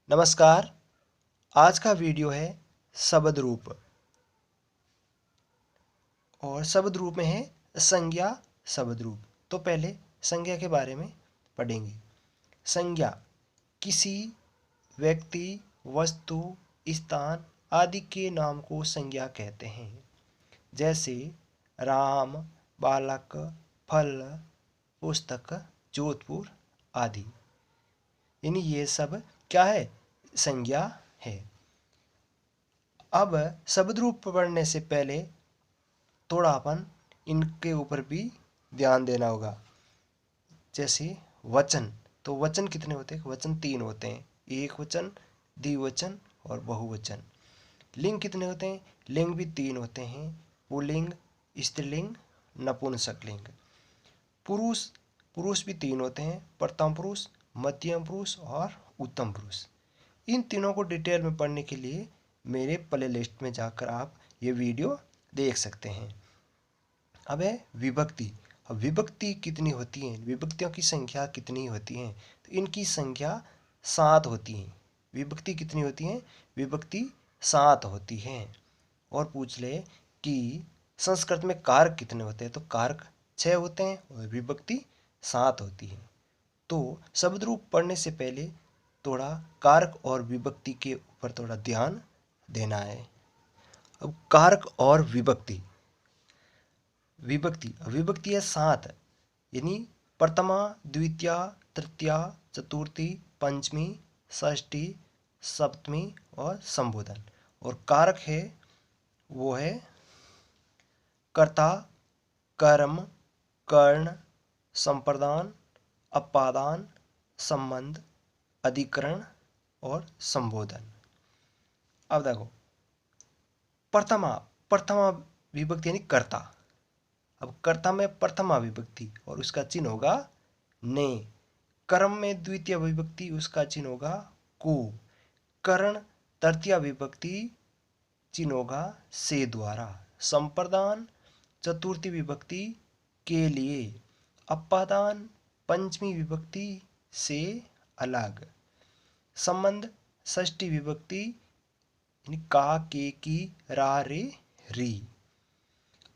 नमस्कार। आज का वीडियो है शब्द रूप और शब्द रूप में है संज्ञा शब्द रूप। तो पहले संज्ञा के बारे में पढ़ेंगे। संज्ञा किसी व्यक्ति, वस्तु, स्थान आदि के नाम को संज्ञा कहते हैं। जैसे राम, बालक, फल, पुस्तक, जोधपुर आदि। यानी ये सब क्या है? संज्ञा है। अब शब्द रूप पढ़ने से पहले थोड़ा अपन इनके ऊपर भी ध्यान देना होगा। जैसे वचन, तो वचन कितने होते हैं? वचन 3 होते हैं, एक वचन, द्विवचन और बहुवचन। लिंग कितने होते हैं? लिंग भी 3 होते हैं, पुल्लिंग, स्त्रीलिंग, नपुंसकलिंग। पुरुष, पुरुष भी 3 होते हैं, प्रथम पुरुष, मध्यम पुरुष और उत्तम पुरुष। इन तीनों को डिटेल में पढ़ने के लिए मेरे प्ले लिस्ट में जाकर आप ये वीडियो देख सकते हैं। अब है विभक्ति। अब विभक्ति कितनी होती हैं? विभक्तियों की संख्या कितनी होती हैं? तो इनकी संख्या 7 होती हैं। विभक्ति कितनी होती हैं? विभक्ति 7 होती हैं। और पूछ ले कि संस्कृत में कारक कितने होते हैं? तो कारक 6 होते हैं और विभक्ति 7 होती है। तो शब्द रूप पढ़ने से पहले थोड़ा कारक और विभक्ति के ऊपर थोड़ा ध्यान देना है। अब कारक और विभक्ति। विभक्ति है 7, यानी प्रथमा, द्वितीया, तृतीया, चतुर्थी, पंचमी, षष्ठी, सप्तमी और संबोधन। और कारक है वो है कर्ता, कर्म, कर्ण, संप्रदान, अपादान, संबंध, अधिकरण और संबोधन। अब देखो प्रथमा विभक्ति यानी कर्ता। अब कर्ता में प्रथमा विभक्ति और उसका चिन्ह होगा ने। कर्म में द्वितीय विभक्ति, उसका चिन्ह होगा को। कर्ण तृतीय विभक्ति, चिन्ह होगा से द्वारा। संप्रदान चतुर्थी विभक्ति के लिए। अपादान पंचमी विभक्ति से अलग। संबंध षष्ठी विभक्ति यानी का, के, की, रा, रे, री।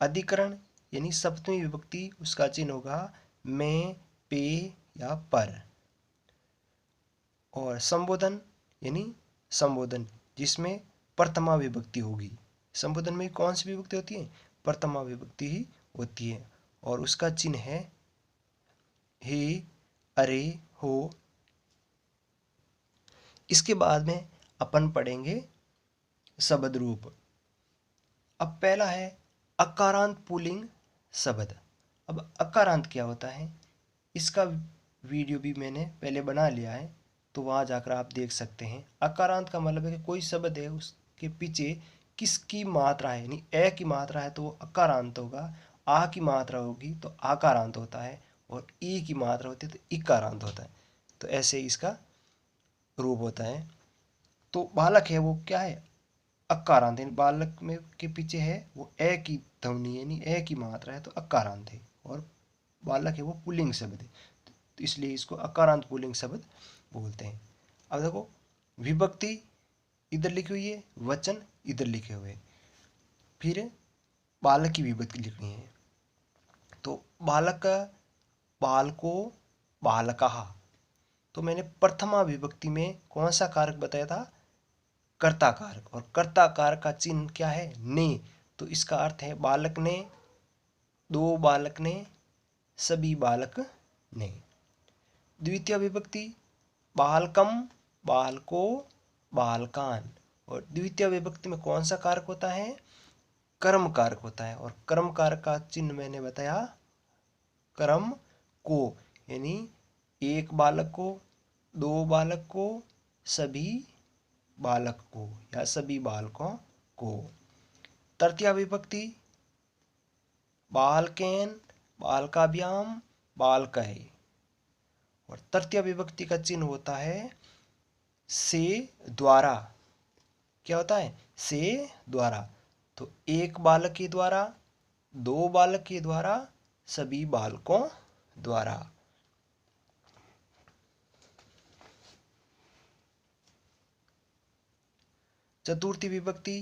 अधिकरण यानी सप्तमी विभक्ति, उसका चिन्ह होगा में, पे या पर। और संबोधन यानी संबोधन जिसमें प्रथमा विभक्ति होगी। संबोधन में कौन सी विभक्ति होती है? प्रथमा विभक्ति ही होती है और उसका चिन्ह है हे, अरे, हो। इसके बाद में अपन पढ़ेंगे शब्द रूप। अब पहला है अकारांत पुल्लिंग शब्द। अब अकारांत क्या होता है? इसका वीडियो भी मैंने पहले बना लिया है, तो वहाँ जाकर आप देख सकते हैं। अकारांत का मतलब है कि कोई शब्द है उसके पीछे किसकी मात्रा है, यानी ए की मात्रा है तो वो अकारांत होगा, आ की मात्रा होगी तो आकारांत होता है और ई की मात्रा होती है तो इकारांत होता है। तो ऐसे इसका रूप होता है। तो बालक है वो क्या है? अकारांत, यानी बालक में के पीछे है वो ए की ध्वनि यानी ए की मात्रा है तो अकारांत है। और बालक है वो पुल्लिंग शब्द है तो इसलिए इसको अकारांत पुल्लिंग शब्द बोलते हैं। अब देखो विभक्ति इधर लिखी हुई है, वचन इधर लिखे हुए, फिर बालक की विभक्ति लिखनी है। तो बालक, बालको, बालकः। तो मैंने प्रथमा विभक्ति में कौन सा कारक बताया था? कर्ता कारक। और कर्ता कारक का चिन्ह क्या है? ने। तो इसका अर्थ है बालक ने, दो बालक ने, सभी बालक ने। द्वितीय विभक्ति बालकम, बालको, बालकान। और द्वितीय विभक्ति में कौन सा कारक होता है? कर्म कारक होता है। और कर्म कारक का चिन्ह मैंने बताया कर्म को, यानी एक बालक को, दो बालक को, सभी बालक को या सभी बालकों को। तृतीया विभक्ति बालकेन, बालकाभ्याम, बालकै। और तृतीय विभक्ति का चिन्ह होता है से द्वारा। क्या होता है? से द्वारा। तो एक बालक के द्वारा, दो बालक के द्वारा, सभी बालकों द्वारा। चतुर्थी विभक्ति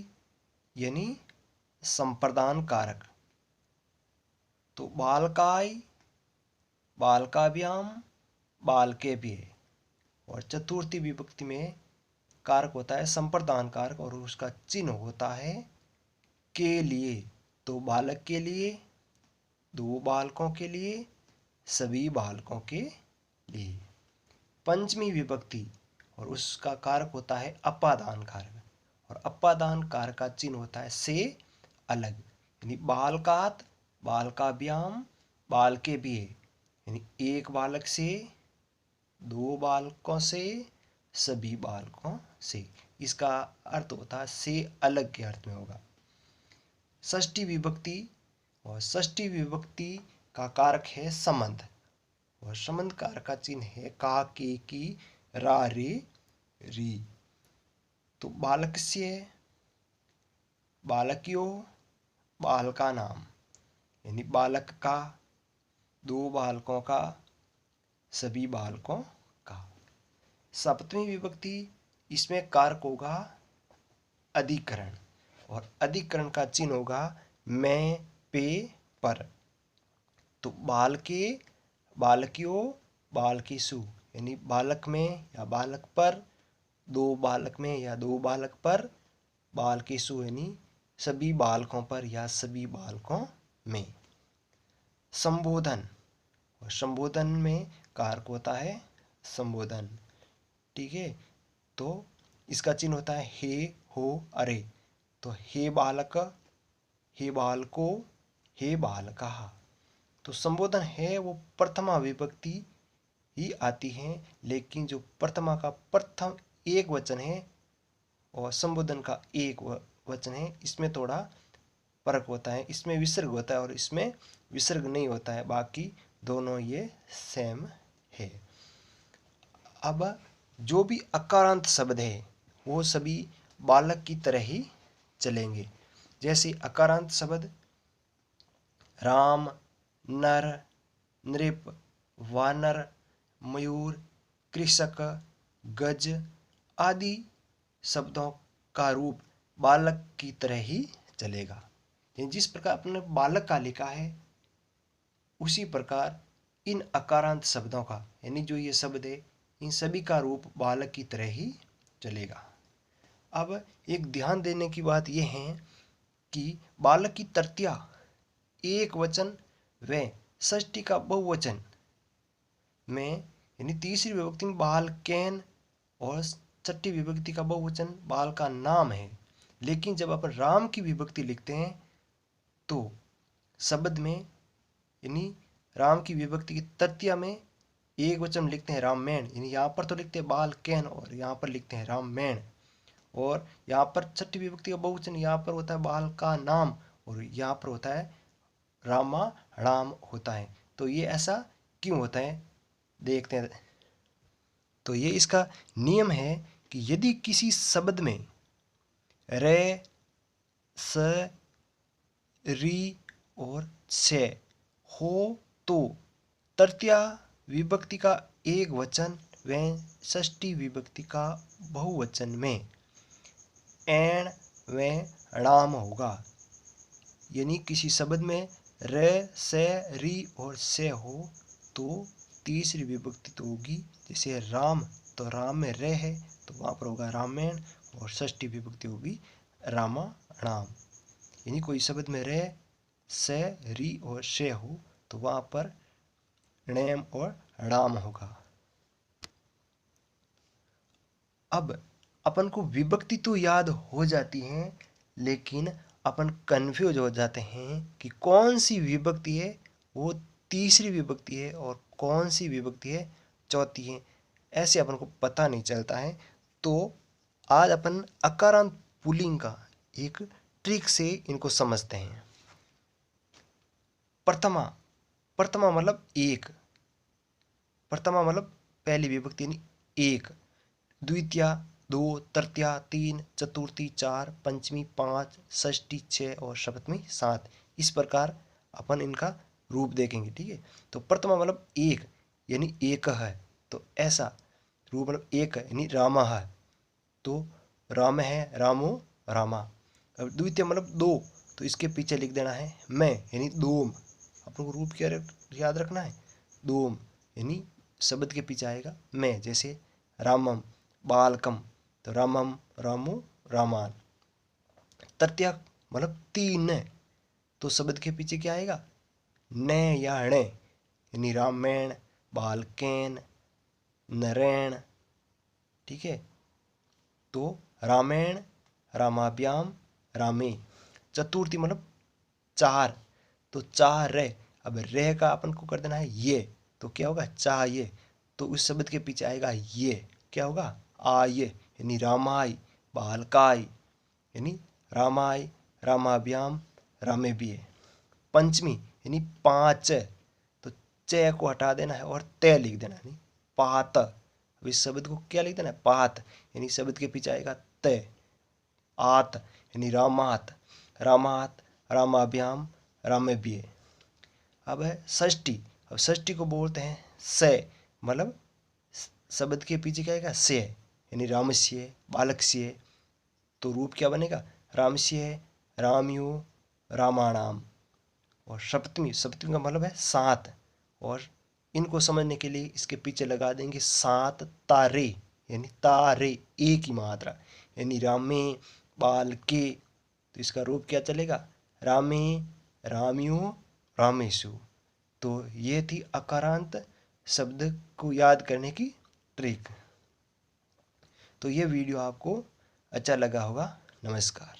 यानी संप्रदान कारक, तो बालकाय, बालकाभ्याम, बालकेभ्यः। और चतुर्थी विभक्ति में कारक होता है संप्रदान कारक और उसका चिन्ह होता है के लिए, तो बालक के लिए, दो बालकों के लिए, सभी बालकों के लिए। पंचमी विभक्ति और उसका कारक होता है अपादान कारक, और अपादान कारक का चिन्ह होता है से अलग, यानी बालकात, बालकाभ्याम, बालकेभ्यः, यानी एक बालक से, दो बालकों से, सभी बालकों से। इसका अर्थ होता है से अलग के अर्थ में होगा। षष्ठी विभक्ति, और षष्ठी विभक्ति का कारक है संबंध, और संबंध कारक का चिन्ह है का, के, की, रा, रे, री। तो बालकस्य, बालक्यों, बालका नाम, यानी बालक का, दो बालकों का, सभी बालकों का। सप्तमी विभक्ति, इसमें कारक होगा अधिकरण, और अधिकरण का चिन्ह होगा मैं, पे, पर। तो बालके, बालक्यों, बालकेषु, यानी बालक में या बालक पर, दो बालक में या दो बालक पर, बालकेषु यानी सभी बालकों पर या सभी बालकों में। संबोधन, और संबोधन में कारक होता है संबोधन, ठीक है। तो इसका चिन्ह होता है हे, हो, अरे। तो हे बालक, हे बालको, हे बालकः। तो संबोधन है वो प्रथमा विभक्ति ही आती है, लेकिन जो प्रथमा का प्रथम एक वचन है और संबोधन का एक वचन है, इसमें थोड़ा फर्क होता है। इसमें विसर्ग होता है और इसमें विसर्ग नहीं होता है, बाकी दोनों ये सेम है। अब जो भी अकारांत शब्द है वो सभी बालक की तरह ही चलेंगे। जैसे अकारांत शब्द राम, नर, नृप, वानर, मयूर, कृषक, गज आदि शब्दों का रूप बालक की तरह ही चलेगा। जिस प्रकार अपने बालक का लिखा है उसी प्रकार इन अकारांत शब्दों का, यानी जो ये शब्द है इन सभी का रूप बालक की तरह ही चलेगा। अब एक ध्यान देने की बात यह है कि बालक की तृतीया एक वचन व षष्ठी का बहुवचन में, यानी तीसरी विभक्ति में बालकेन और छठी विभक्ति का बहुवचन बाल का नाम है। लेकिन जब अपन राम की विभक्ति लिखते हैं तो शब्द में, यानी राम की विभक्ति की तृतीया में एक वचन लिखते हैं रामेण, यानी यहाँ पर तो लिखते हैं बालकेन और यहाँ पर लिखते हैं रामेण। और यहाँ पर छठी विभक्ति का बहुवचन यहाँ पर होता है बाल का नाम और यहाँ पर होता है रामा राम होता है। तो ये ऐसा क्यों होता है देखते हैं। तो ये इसका नियम है कि यदि किसी शब्द में रे, स, री और से हो तो तृतीया विभक्ति का एक वचन व षष्ठी विभक्ति का बहुवचन में एण व णाम होगा। यानी किसी शब्द में रे, से, री और से हो तो तीसरी विभक्ति तो होगी, जैसे राम तो राम में रे है तो वहाँ पर होगा रामेण, और षष्ठी विभक्ति होगी रामाणाम। यानी कोई शब्द में रे, से, री और से हो तो वहाँ पर णेम और णाम होगा। अब अपन को विभक्ति तो याद हो जाती है, लेकिन अपन कंफ्यूज हो जाते हैं कि कौन सी विभक्ति है वो तीसरी विभक्ति है और कौन सी विभक्ति है चौथी है, ऐसे अपन को पता नहीं चलता है। तो आज अपन अकारांत पुल्लिंग का एक ट्रिक से इनको समझते हैं। प्रथमा, प्रथमा मतलब एक, प्रथमा मतलब पहली विभक्ति यानी एक, द्वितीया दो, तृतीया तीन, चतुर्थी चार, पंचमी पाँच, षष्ठी छः और सप्तमी सात। इस प्रकार अपन इनका रूप देखेंगे, ठीक है। तो प्रथमा मतलब एक यानी एक है, तो ऐसा रूप मतलब एक है यानी रामा है। तो राम है, रामो, रामा। अब द्वितीय मतलब दो, तो इसके पीछे लिख देना है मैं, यानी दोम। अपन को रूप क्या याद रखना है, दोम, यानी शब्द के पीछे आएगा मैं। जैसे रामम, बालकम, तो रामम, रामो, रामान। तृतीया मतलब तीन, तो शब्द के पीछे क्या आएगा, न या ण, यानी रामेण, बालकेन, नरेण। ठीक है, तो रामेण, रामाभ्याम, रामे। चतुर्थी मतलब चार, तो चार रे। अब रे का अपन को कर देना है ये, तो क्या होगा, चाहिए। तो उस शब्द के पीछे आएगा ये, क्या होगा, आय, यानी रामाय, बालकाय, यानी रामाय, रामाभ्याम, रामेभ्य। पंचमी यानी पाँच, तो च को हटा देना है और तय लिख देना है, पात। अब इस शब्द को क्या लिख देना है, पात, यानी शब्द के पीछे आएगा तय। आत यानी रामात, रामात, रामाभ्याम, रामेभ्य। अब है षष्ठी। अब षष्ठी को बोलते हैं से, मतलब शब्द के पीछे क्या आएगा, से, यानी रामस्य, बालकस्य। तो रूप क्या बनेगा, रामस्य, रामयो, रामाणाम। और सप्तमी, सप्तमी का मतलब है सात, और इनको समझने के लिए इसके पीछे लगा देंगे सात तारे, यानी तारे एक ही मात्रा, यानी रामे, बालके। तो इसका रूप क्या चलेगा, रामे, राम्यो, रामेशु। तो ये थी अकारांत शब्द को याद करने की ट्रिक। तो ये वीडियो आपको अच्छा लगा होगा। नमस्कार।